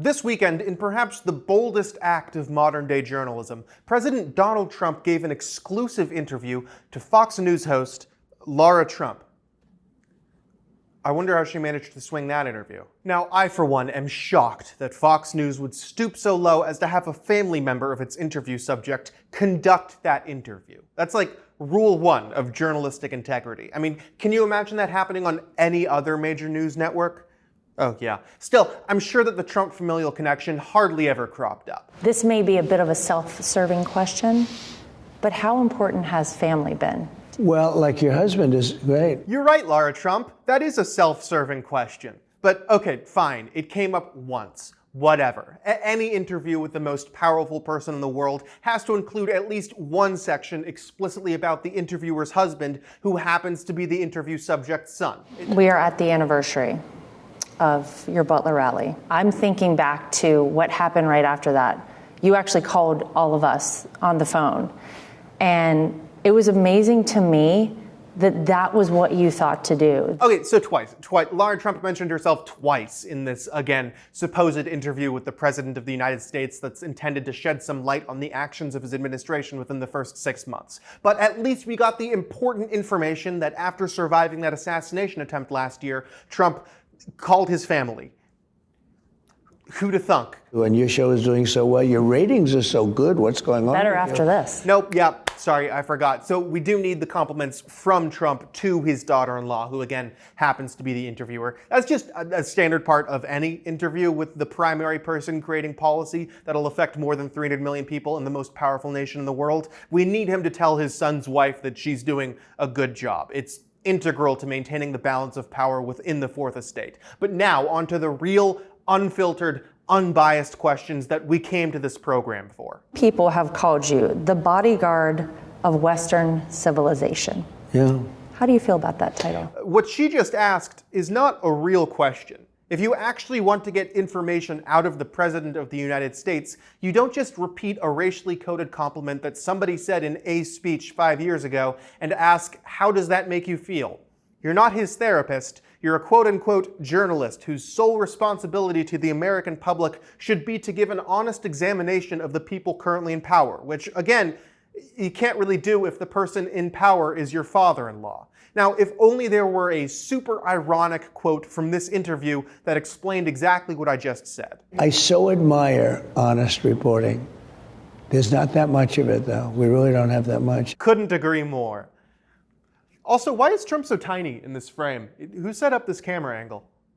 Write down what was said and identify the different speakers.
Speaker 1: This weekend, in perhaps the boldest act of modern-day journalism, President Donald Trump gave an exclusive interview to Fox News host Lara Trump. I wonder how she managed to swing that interview. Now, I, for one, am shocked that Fox News would stoop so low as to have a family member of its interview subject conduct that interview. That's like rule one of journalistic integrity. I mean, can you imagine that happening on any other major news network? Oh, yeah. Still, I'm sure that the Trump familial connection hardly ever cropped up.
Speaker 2: This may be a bit of a self-serving question, but how important has family been?
Speaker 3: Well, like your husband is great.
Speaker 1: You're right, Lara Trump. That is a self-serving question. But okay, fine. It came up once. Whatever. Any interview with the most powerful person in the world has to include at least one section explicitly about the interviewer's husband, who happens to be the interview subject's son.
Speaker 2: We are at the anniversary of your Butler rally. I'm thinking back to what happened right after that. You actually called all of us on the phone. And it was amazing to me that that was what you thought to do.
Speaker 1: Okay, so twice. Lara Trump mentioned herself twice in this, again, supposed interview with the President of the United States that's intended to shed some light on the actions of his administration within the first 6 months. But at least we got the important information that after surviving that assassination attempt last year, Trump called his family. Who'da thunk?
Speaker 3: When your show is doing so well, your ratings are so good. What's going on?
Speaker 2: Better after this.
Speaker 1: Nope, yeah, sorry, I forgot. So we do need the compliments from Trump to his daughter-in-law, who again happens to be the interviewer. That's just a standard part of any interview with the primary person creating policy that'll affect more than 300 million people in the most powerful nation in the world. We need him to tell his son's wife that she's doing a good job. It's integral to maintaining the balance of power within the Fourth Estate. But now, onto the real, unfiltered, unbiased questions that we came to this program for.
Speaker 2: People have called you the bodyguard of Western civilization.
Speaker 3: Yeah.
Speaker 2: How do you feel about that title?
Speaker 1: What she just asked is not a real question. If you actually want to get information out of the President of the United States, you don't just repeat a racially coded compliment that somebody said in a speech 5 years ago and ask, how does that make you feel? You're not his therapist. You're a quote-unquote journalist whose sole responsibility to the American public should be to give an honest examination of the people currently in power, which, again, you can't really do if the person in power is your father-in-law. Now, if only there were a super ironic quote from this interview that explained exactly what I just said.
Speaker 3: I so admire honest reporting. There's not that much of it, though. We really don't have that much.
Speaker 1: Couldn't agree more. Also, why is Trump so tiny in this frame? Who set up this camera angle?